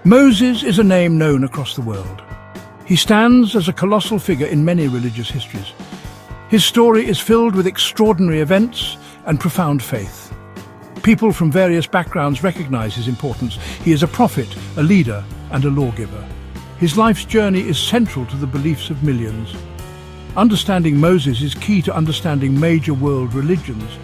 Moses is a name known across the world. He stands as a colossal figure in many religious histories. His story is filled with extraordinary events and profound faith. People from various backgrounds recognize his importance. He is a prophet, a leader, and a lawgiver. His life's journey is central to the beliefs of millions. Understanding Moses is key to understanding major world religions.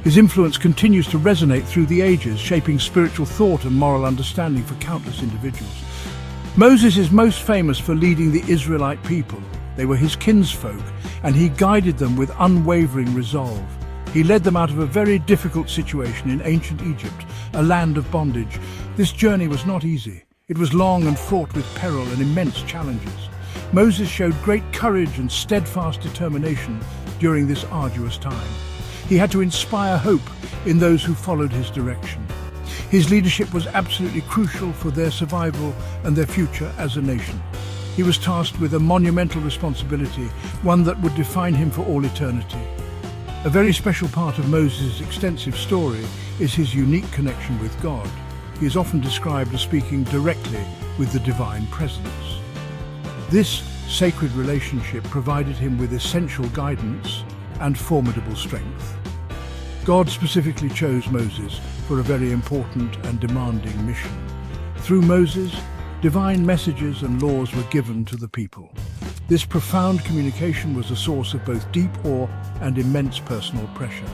His influence continues to resonate through the ages, shaping spiritual thought and moral understanding for countless individuals. Moses is most famous for leading the Israelite people. They were his kinsfolk, and he guided them with unwavering resolve. He led them out of a very difficult situation in ancient Egypt, a land of bondage. This journey was not easy. It was long and fraught with peril and immense challenges. Moses showed great courage and steadfast determination during this arduous time. He had to inspire hope in those who followed his direction. His leadership was absolutely crucial for their survival and their future as a nation. He was tasked with a monumental responsibility, one that would define him for all eternity. A very special part of Moses' extensive story is his unique connection with God. He is often described as speaking directly with the divine presence. This sacred relationship provided him with essential guidance and formidable strength. God specifically chose Moses for a very important and demanding mission. Through Moses, divine messages and laws were given to the people. This profound communication was a source of both deep awe and immense personal pressure.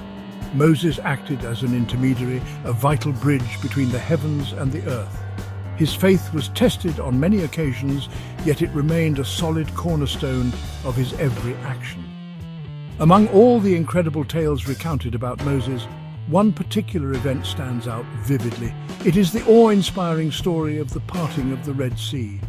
Moses acted as an intermediary, a vital bridge between the heavens and the earth. His faith was tested on many occasions, yet it remained a solid cornerstone of his every action. Among all the incredible tales recounted about Moses, one particular event stands out vividly. It is the awe-inspiring story of the parting of the Red Sea.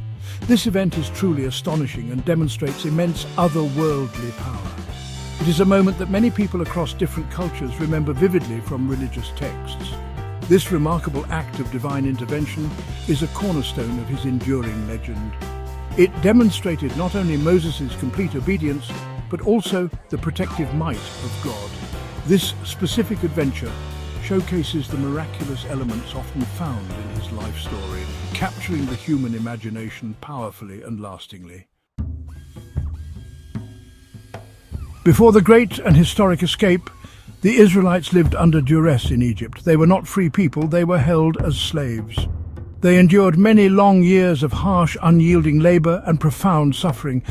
This event is truly astonishing and demonstrates immense otherworldly power. It is a moment that many people across different cultures remember vividly from religious texts. This remarkable act of divine intervention is a cornerstone of his enduring legend. It demonstrated not only Moses' complete obedience, but also the protective might of God. This specific adventure showcases the miraculous elements often found in his life story, capturing the human imagination powerfully and lastingly. Before the great and historic escape, the Israelites lived under duress in Egypt. They were not free people, they were held as slaves. They endured many long years of harsh, unyielding labor and profound suffering.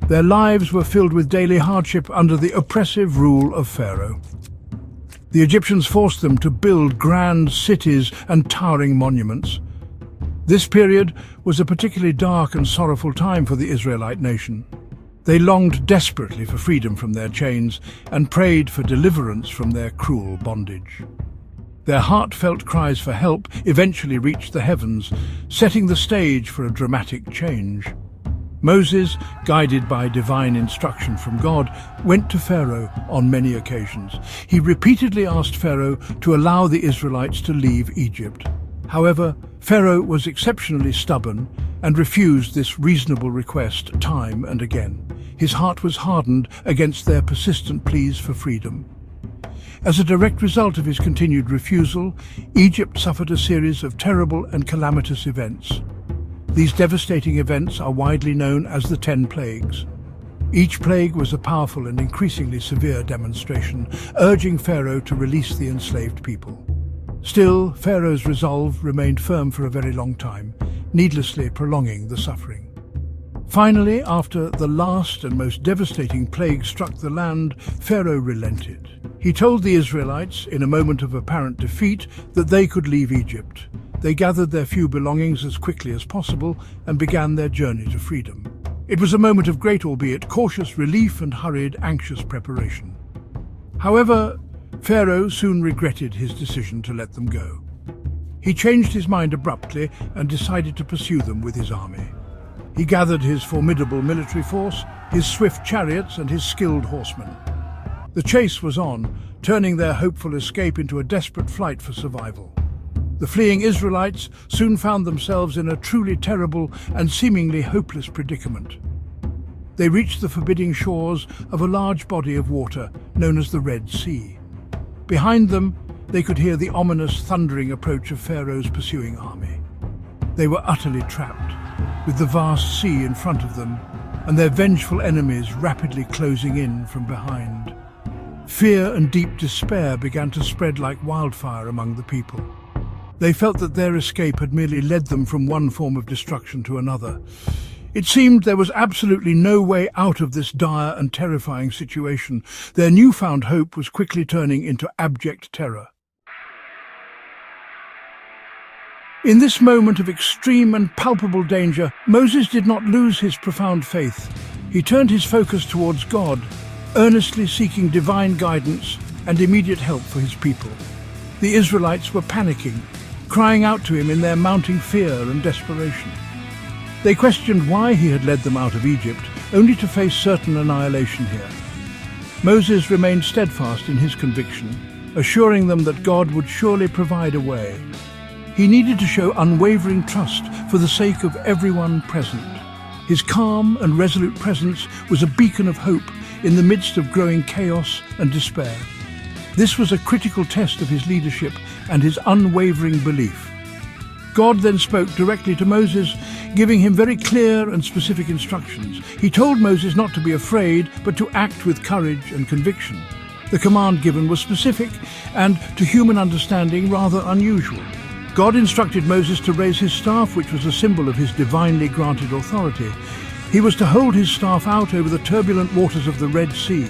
Their lives were filled with daily hardship under the oppressive rule of Pharaoh. The Egyptians forced them to build grand cities and towering monuments. This period was a particularly dark and sorrowful time for the Israelite nation. They longed desperately for freedom from their chains and prayed for deliverance from their cruel bondage. Their heartfelt cries for help eventually reached the heavens, setting the stage for a dramatic change. Moses, guided by divine instruction from God, went to Pharaoh on many occasions. He repeatedly asked Pharaoh to allow the Israelites to leave Egypt. However, Pharaoh was exceptionally stubborn and refused this reasonable request time and again. His heart was hardened against their persistent pleas for freedom. As a direct result of his continued refusal, Egypt suffered a series of terrible and calamitous events. These devastating events are widely known as the 10 Plagues. Each plague was a powerful and increasingly severe demonstration, urging Pharaoh to release the enslaved people. Still, Pharaoh's resolve remained firm for a very long time, needlessly prolonging the suffering. Finally, after the last and most devastating plague struck the land, Pharaoh relented. He told the Israelites, in a moment of apparent defeat, that they could leave Egypt. They gathered their few belongings as quickly as possible and began their journey to freedom. It was a moment of great, albeit cautious, relief and hurried, anxious preparation. However, Pharaoh soon regretted his decision to let them go. He changed his mind abruptly and decided to pursue them with his army. He gathered his formidable military force, his swift chariots and his skilled horsemen. The chase was on, turning their hopeful escape into a desperate flight for survival. The fleeing Israelites soon found themselves in a truly terrible and seemingly hopeless predicament. They reached the forbidding shores of a large body of water known as the Red Sea. Behind them, they could hear the ominous thundering approach of Pharaoh's pursuing army. They were utterly trapped, with the vast sea in front of them and their vengeful enemies rapidly closing in from behind. Fear and deep despair began to spread like wildfire among the people. They felt that their escape had merely led them from one form of destruction to another. It seemed there was absolutely no way out of this dire and terrifying situation. Their newfound hope was quickly turning into abject terror. In this moment of extreme and palpable danger, Moses did not lose his profound faith. He turned his focus towards God, earnestly seeking divine guidance and immediate help for his people. The Israelites were panicking, crying out to him in their mounting fear and desperation. They questioned why he had led them out of Egypt, only to face certain annihilation here. Moses remained steadfast in his conviction, assuring them that God would surely provide a way. He needed to show unwavering trust for the sake of everyone present. His calm and resolute presence was a beacon of hope in the midst of growing chaos and despair. This was a critical test of his leadership and his unwavering belief. God then spoke directly to Moses, giving him very clear and specific instructions. He told Moses not to be afraid, but to act with courage and conviction. The command given was specific and, to human understanding, rather unusual. God instructed Moses to raise his staff, which was a symbol of his divinely granted authority. He was to hold his staff out over the turbulent waters of the Red Sea.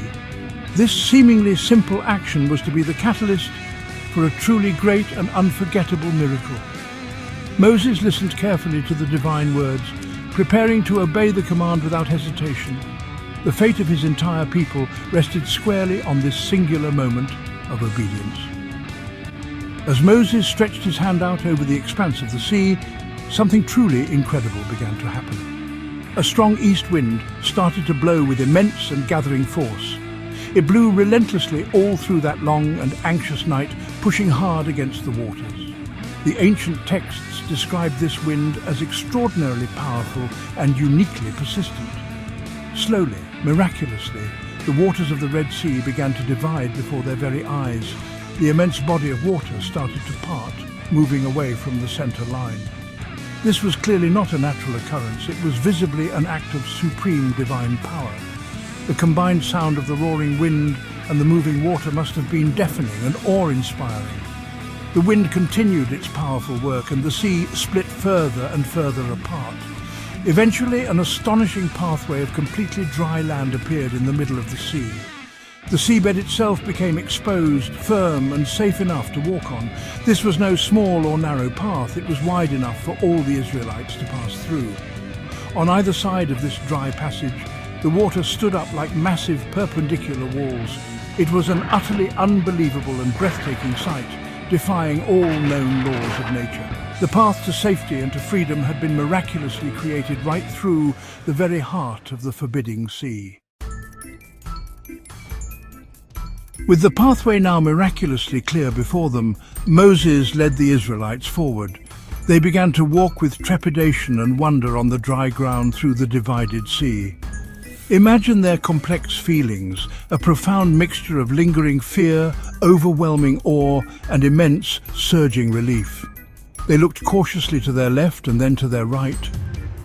This seemingly simple action was to be the catalyst for a truly great and unforgettable miracle. Moses listened carefully to the divine words, preparing to obey the command without hesitation. The fate of his entire people rested squarely on this singular moment of obedience. As Moses stretched his hand out over the expanse of the sea, something truly incredible began to happen. A strong east wind started to blow with immense and gathering force. It blew relentlessly all through that long and anxious night, pushing hard against the waters. The ancient texts describe this wind as extraordinarily powerful and uniquely persistent. Slowly, miraculously, the waters of the Red Sea began to divide before their very eyes. The immense body of water started to part, moving away from the center line. This was clearly not a natural occurrence. It was visibly an act of supreme divine power. The combined sound of the roaring wind and the moving water must have been deafening and awe-inspiring. The wind continued its powerful work, and the sea split further and further apart. Eventually, an astonishing pathway of completely dry land appeared in the middle of the sea. The seabed itself became exposed, firm and safe enough to walk on. This was no small or narrow path. It was wide enough for all the Israelites to pass through. On either side of this dry passage, the water stood up like massive perpendicular walls. It was an utterly unbelievable and breathtaking sight, defying all known laws of nature. The path to safety and to freedom had been miraculously created right through the very heart of the forbidding sea. With the pathway now miraculously clear before them, Moses led the Israelites forward. They began to walk with trepidation and wonder on the dry ground through the divided sea. Imagine their complex feelings, a profound mixture of lingering fear, overwhelming awe, and immense, surging relief. They looked cautiously to their left and then to their right.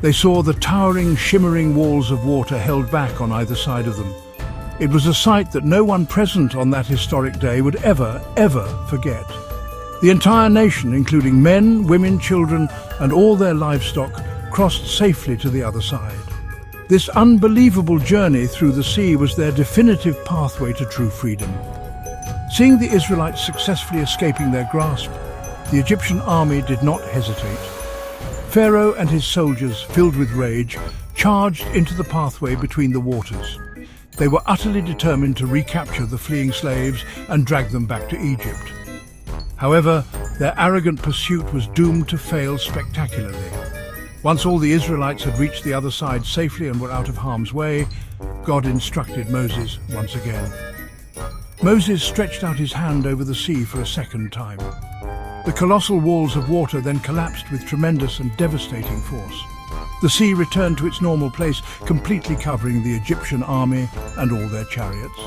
They saw the towering, shimmering walls of water held back on either side of them. It was a sight that no one present on that historic day would ever forget. The entire nation, including men, women, children, and all their livestock, crossed safely to the other side. This unbelievable journey through the sea was their definitive pathway to true freedom. Seeing the Israelites successfully escaping their grasp, the Egyptian army did not hesitate. Pharaoh and his soldiers, filled with rage, charged into the pathway between the waters. They were utterly determined to recapture the fleeing slaves and drag them back to Egypt. However, their arrogant pursuit was doomed to fail spectacularly. Once all the Israelites had reached the other side safely and were out of harm's way, God instructed Moses once again. Moses stretched out his hand over the sea for a second time. The colossal walls of water then collapsed with tremendous and devastating force. The sea returned to its normal place, completely covering the Egyptian army and all their chariots.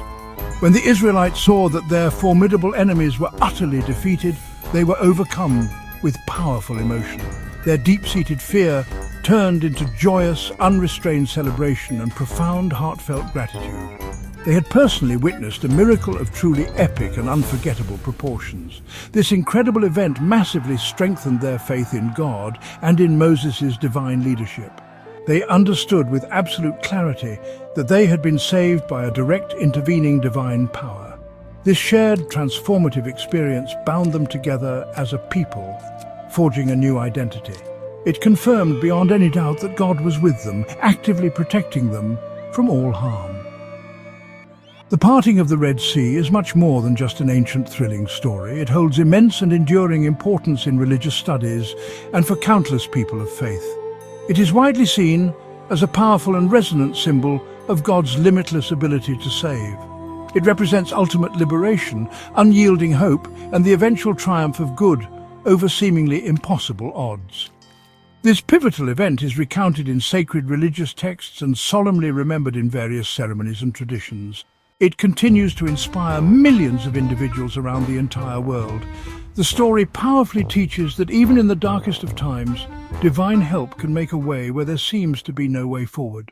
When the Israelites saw that their formidable enemies were utterly defeated, they were overcome with powerful emotion. Their deep-seated fear turned into joyous, unrestrained celebration and profound, heartfelt gratitude. They had personally witnessed a miracle of truly epic and unforgettable proportions. This incredible event massively strengthened their faith in God and in Moses' divine leadership. They understood with absolute clarity that they had been saved by a direct intervening divine power. This shared transformative experience bound them together as a people, forging a new identity. It confirmed beyond any doubt that God was with them, actively protecting them from all harm. The parting of the Red Sea is much more than just an ancient thrilling story. It holds immense and enduring importance in religious studies and for countless people of faith. It is widely seen as a powerful and resonant symbol of God's limitless ability to save. It represents ultimate liberation, unyielding hope, and the eventual triumph of good over seemingly impossible odds. This pivotal event is recounted in sacred religious texts and solemnly remembered in various ceremonies and traditions. It continues to inspire millions of individuals around the entire world. The story powerfully teaches that even in the darkest of times, divine help can make a way where there seems to be no way forward.